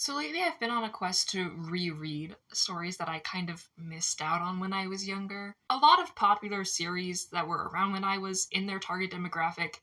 So lately I've been on a quest to reread stories that I kind of missed out on when I was younger. A lot of popular series that were around when I was in their target demographic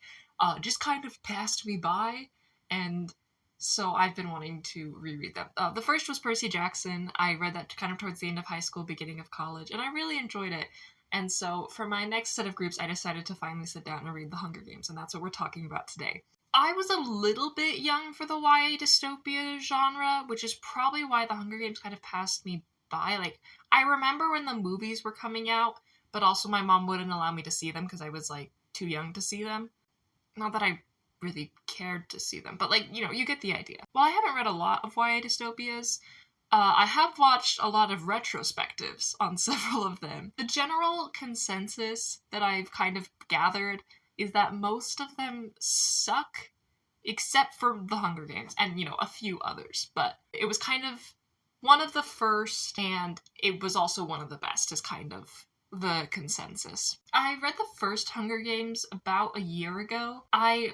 just kind of passed me by, and so I've been wanting to reread them. The first was Percy Jackson. I read that kind of towards the end of high school, beginning of college, and I really enjoyed it. And so for my next set of groups, I decided to finally sit down and read The Hunger Games, and that's what we're talking about today. I was a little bit young for the YA dystopia genre, which is probably why The Hunger Games kind of passed me by. Like, I remember when the movies were coming out, but also my mom wouldn't allow me to see them because I was, like, too young to see them. Not that I really cared to see them, but, like, you get the idea. While I haven't read a lot of YA dystopias, I have watched a lot of retrospectives on several of them. The general consensus that I've kind of gathered is that most of them suck, except for The Hunger Games and, a few others. But it was kind of one of the first, and it was also one of the best, is kind of the consensus. I read the first Hunger Games about a year ago. I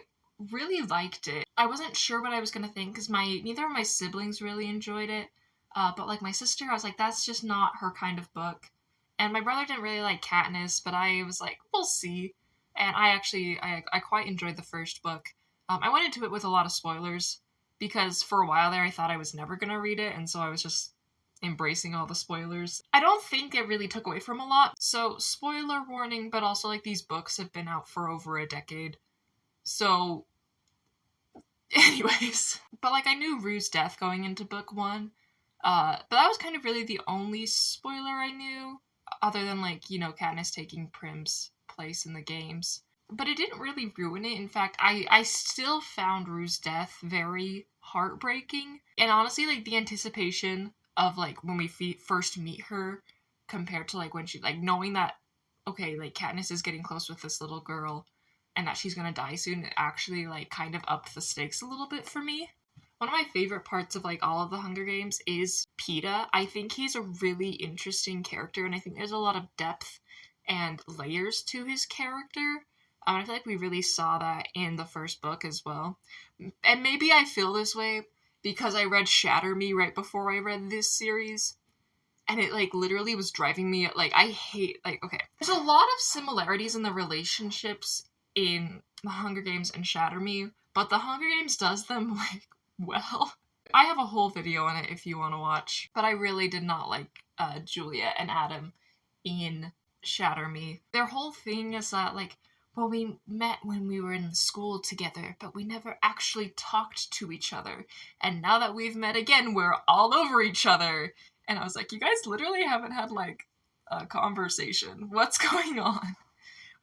really liked it. I wasn't sure what I was going to think because neither of my siblings really enjoyed it. But, like, my sister, I was like, that's just not her kind of book. And my brother didn't really like Katniss, but I was like, we'll see. And I quite enjoyed the first book. I went into it with a lot of spoilers, because for a while there I thought I was never going to read it, and so I was just embracing all the spoilers. I don't think it really took away from a lot, so spoiler warning, but also, like, these books have been out for over a decade. So, anyways. But, like, I knew Rue's death going into book one, but that was kind of really the only spoiler I knew, other than, like, Katniss taking Prim's place in the games. But it didn't really ruin it. In fact, I still found Rue's death very heartbreaking. And honestly, like, the anticipation of, like, when we first meet her compared to, like, when she, like, knowing that, okay, like, Katniss is getting close with this little girl and that she's gonna die soon, it actually, like, kind of upped the stakes a little bit for me. One of my favorite parts of, like, all of the Hunger Games is Peeta. I think he's a really interesting character, and I think there's a lot of depth and layers to his character. I feel like we really saw that in the first book as well. And maybe I feel this way because I read Shatter Me right before I read this series. And it, like, literally was driving me, like, okay. There's a lot of similarities in the relationships in The Hunger Games and Shatter Me, but The Hunger Games does them, like, well. I have a whole video on it if you want to watch, but I really did not like Juliet and Adam in Shatter Me. Their whole thing is that, like, well, we met when we were in school together, but we never actually talked to each other. And now that we've met again, we're all over each other. And I was like, you guys literally haven't had, like, a conversation. What's going on?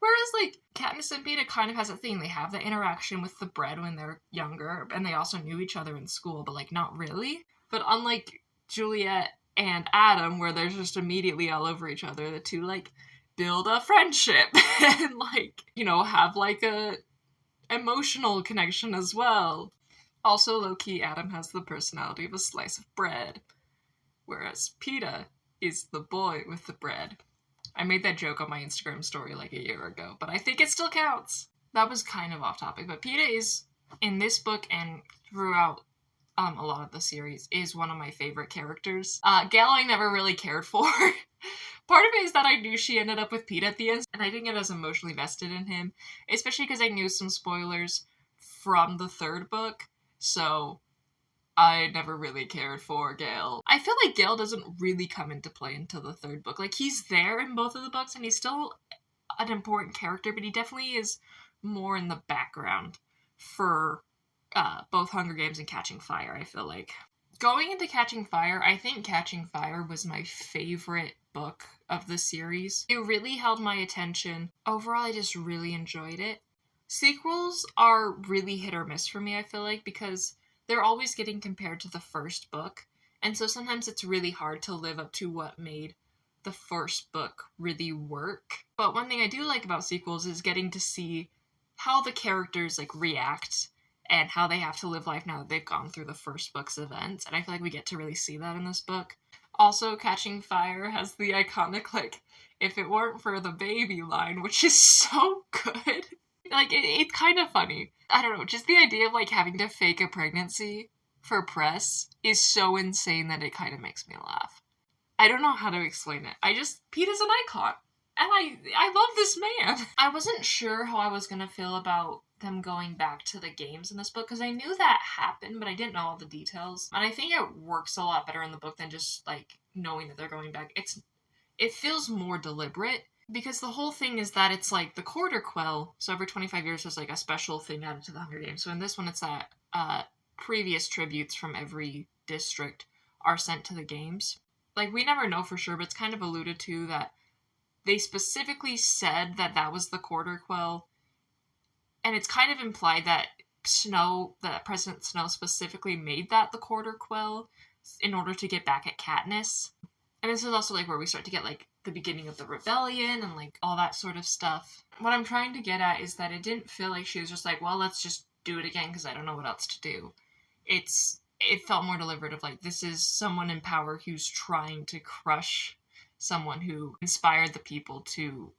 Whereas, like, Katniss and Peeta kind of has a thing. They have the interaction with the bread when they're younger, and they also knew each other in school, but, like, not really. But unlike Juliet and Adam, where they're just immediately all over each other, the two, like, build a friendship and, like, have, like, a emotional connection as well. Also, low-key, Adam has the personality of a slice of bread, whereas Peeta is the boy with the bread. I made that joke on my Instagram story, like, a year ago, but I think it still counts. That was kind of off topic, but Peeta is, in this book and throughout a lot of the series, is one of my favorite characters. Gale I never really cared for. Part of it is that I knew she ended up with Peeta at the end, and I didn't get as emotionally vested in him, especially because I knew some spoilers from the third book, so I never really cared for Gale. I feel like Gale doesn't really come into play until the third book. Like, he's there in both of the books, and he's still an important character, but he definitely is more in the background for both Hunger Games and Catching Fire, I feel like. Going into Catching Fire, I think Catching Fire was my favorite book of the series. It really held my attention. Overall, I just really enjoyed it. Sequels are really hit or miss for me, I feel like, because they're always getting compared to the first book, and so sometimes it's really hard to live up to what made the first book really work. But one thing I do like about sequels is getting to see how the characters, like, react and how they have to live life now that they've gone through the first book's events, and I feel like we get to really see that in this book. Also, Catching Fire has the iconic, like, if it weren't for the baby line, which is so good. Like, it's kind of funny. I don't know, just the idea of, like, having to fake a pregnancy for press is so insane that it kind of makes me laugh. I don't know how to explain it. Peeta's an icon. And I love this man. I wasn't sure how I was going to feel about them going back to the games in this book, because I knew that happened, but I didn't know all the details. And I think it works a lot better in the book than just, like, knowing that they're going back. It feels more deliberate, because the whole thing is that it's, like, the quarter quell, so every 25 years there's, like, a special thing added to the Hunger Games. So in this one, it's that previous tributes from every district are sent to the games. Like, we never know for sure, but it's kind of alluded to that they specifically said that that was the quarter quell, and it's kind of implied that President Snow specifically made that the quarter quell in order to get back at Katniss. And this is also, like, where we start to get, like, the beginning of the rebellion and, like, all that sort of stuff. What I'm trying to get at is that it didn't feel like she was just like, well, let's just do it again because I don't know what else to do. It felt more deliberate of, like, this is someone in power who's trying to crush someone who inspired the people to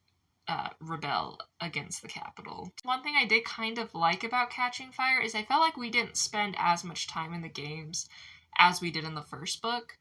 rebel against the Capitol. One thing I did kind of like about Catching Fire is I felt like we didn't spend as much time in the games as we did in the first book.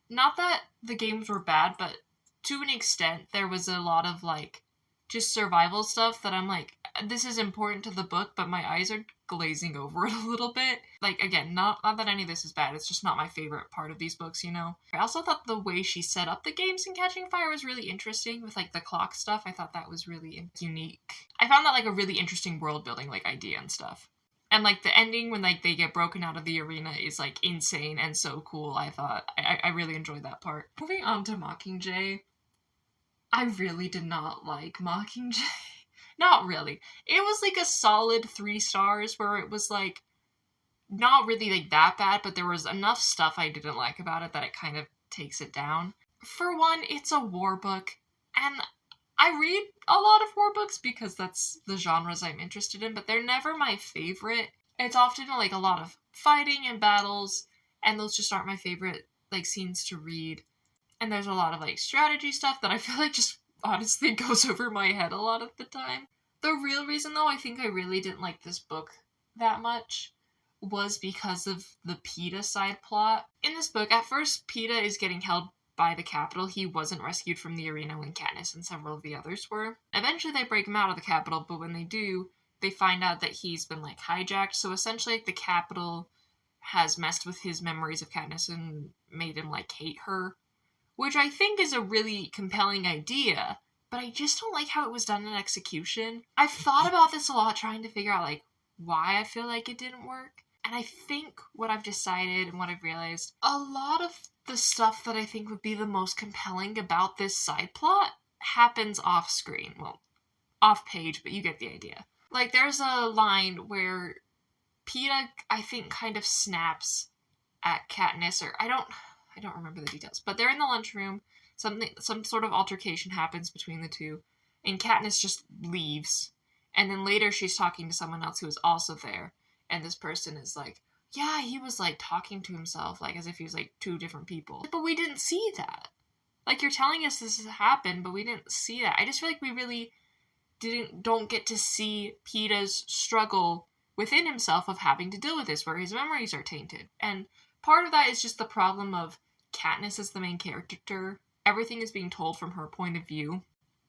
Not that the games were bad, but to an extent, there was a lot of, like, just survival stuff that I'm like, this is important to the book, but my eyes are glazing over it a little bit. Like, again, not that any of this is bad, it's just not my favorite part of these books, you know? I also thought the way she set up the games in Catching Fire was really interesting with, like, the clock stuff. I thought that was really unique. I found that, like, a really interesting world-building, like, idea and stuff. And, like, the ending when, like, they get broken out of the arena is, like, insane and so cool. I really enjoyed that part. Moving on to Mockingjay. I really did not like Mockingjay. Not really. It was, like, a solid 3 stars where it was, like, not really, like, that bad, but there was enough stuff I didn't like about it that it kind of takes it down. For one, it's a war book, and I read a lot of war books because that's the genres I'm interested in, but they're never my favorite. It's often, like, a lot of fighting and battles, and those just aren't my favorite, like, scenes to read. And there's a lot of, like, strategy stuff that I feel like just honestly goes over my head a lot of the time. The real reason, though, I think I really didn't like this book that much was because of the Peeta side plot. In this book, at first, Peeta is getting held by the Capitol. He wasn't rescued from the arena when Katniss and several of the others were. Eventually, they break him out of the Capitol, but when they do, they find out that he's been, like, hijacked. So essentially, like, the Capitol has messed with his memories of Katniss and made him, like, hate her. Which I think is a really compelling idea, but I just don't like how it was done in execution. I've thought about this a lot, trying to figure out, like, why I feel like it didn't work. And I think what I've decided and what I've realized, a lot of the stuff that I think would be the most compelling about this side plot happens off screen. Well, off page, but you get the idea. Like, there's a line where Peeta, I think, kind of snaps at Katniss, or I don't remember the details, but they're in the lunchroom. Some sort of altercation happens between the two, and Katniss just leaves. And then later she's talking to someone else who is also there, and this person is like, yeah, he was, like, talking to himself, like, as if he was, like, 2 different people. But we didn't see that. Like, you're telling us this has happened, but we didn't see that. I just feel like we really don't get to see Peeta's struggle within himself of having to deal with this, where his memories are tainted. And part of that is just the problem of Katniss is the main character. Everything is being told from her point of view.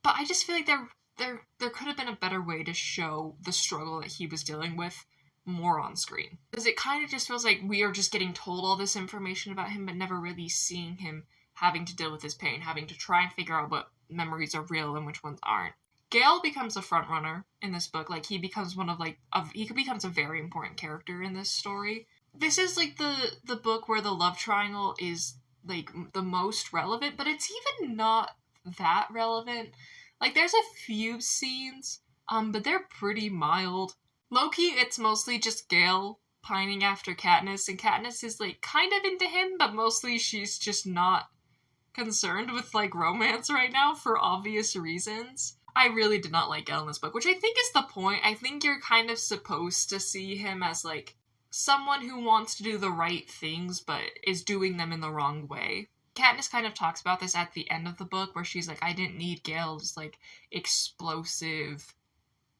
But I just feel like there could have been a better way to show the struggle that he was dealing with more on screen. Because it kind of just feels like we are just getting told all this information about him, but never really seeing him having to deal with his pain, having to try and figure out what memories are real and which ones aren't. Gale becomes a front runner in this book. Like, he becomes he becomes a very important character in this story. This is, like, the book where the love triangle is, like, the most relevant, but it's even not that relevant. Like, there's a few scenes, but they're pretty mild. Low-key, it's mostly just Gale pining after Katniss, and Katniss is, like, kind of into him, but mostly she's just not concerned with, like, romance right now for obvious reasons. I really did not like Gale in this book, which I think is the point. I think you're kind of supposed to see him as, like, someone who wants to do the right things, but is doing them in the wrong way. Katniss kind of talks about this at the end of the book, where she's like, I didn't need Gale's, like, explosive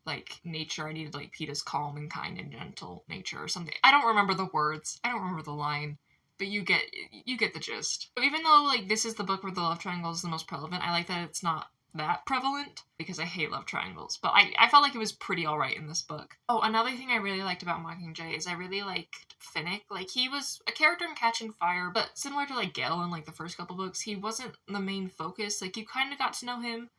like nature. I needed like Peeta's calm and kind and gentle nature or something. I don't remember the words. I don't remember the line. But you get the gist. Even though like this is the book where the love triangle is the most prevalent, I like that it's not that prevalent because I hate love triangles. But I felt like it was pretty alright in this book. Oh, another thing I really liked about Mockingjay is I really liked Finnick. Like, he was a character in Catching Fire, but similar to like Gale in like the first couple books, he wasn't the main focus. Like, you kind of got to know him,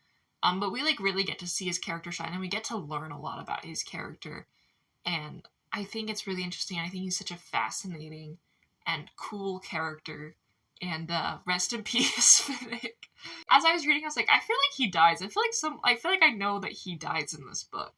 but we like really get to see his character shine, and we get to learn a lot about his character. And I think it's really interesting. I think he's such a fascinating and cool character. And rest in peace, Finnick. As I was reading, I was like, I feel like he dies. I feel like I know that he dies in this book.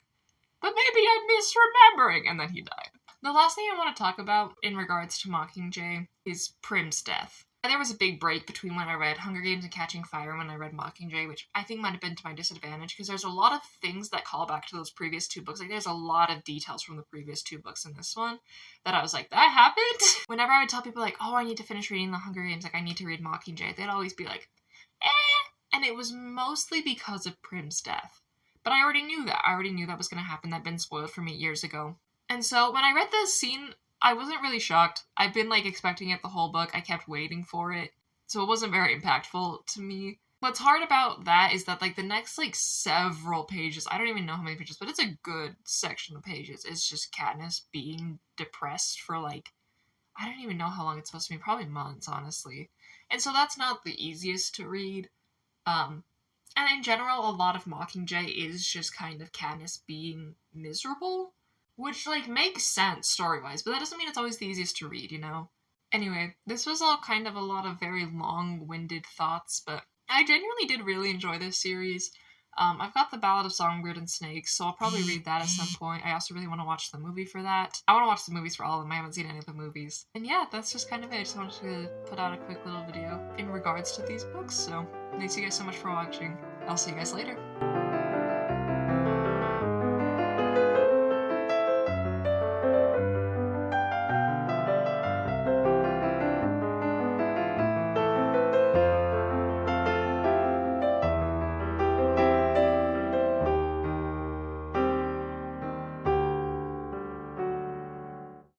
But maybe I'm misremembering, and then he died. The last thing I want to talk about in regards to Mockingjay is Prim's death. There was a big break between when I read Hunger Games and Catching Fire and when I read Mockingjay, which I think might have been to my disadvantage, because there's a lot of things that call back to those previous two books. Like, there's a lot of details from the previous two books in this one that I was like, that happened? Whenever I would tell people, like, oh, I need to finish reading the Hunger Games, like, I need to read Mockingjay, they'd always be like, eh. And it was mostly because of Prim's death. But I already knew that. I already knew that was going to happen. That'd been spoiled for me years ago. And so when I read this scene, I wasn't really shocked. I've been, like, expecting it the whole book. I kept waiting for it. So it wasn't very impactful to me. What's hard about that is that, like, the next, like, several pages, I don't even know how many pages, but it's a good section of pages. It's just Katniss being depressed for, like, I don't even know how long it's supposed to be. Probably months, honestly. And so that's not the easiest to read. And in general, a lot of Mockingjay is just kind of Katniss being miserable. Which, like, makes sense story-wise, but that doesn't mean it's always the easiest to read, you know? Anyway, this was all kind of a lot of very long-winded thoughts, but I genuinely did really enjoy this series. I've got the Ballad of Songbird and Snakes, so I'll probably read that at some point. I also really want to watch the movie for that. I want to watch the movies for all of them. I haven't seen any of the movies. And yeah, that's just kind of it. I just wanted to put out a quick little video in regards to these books, so thanks you guys so much for watching. I'll see you guys later.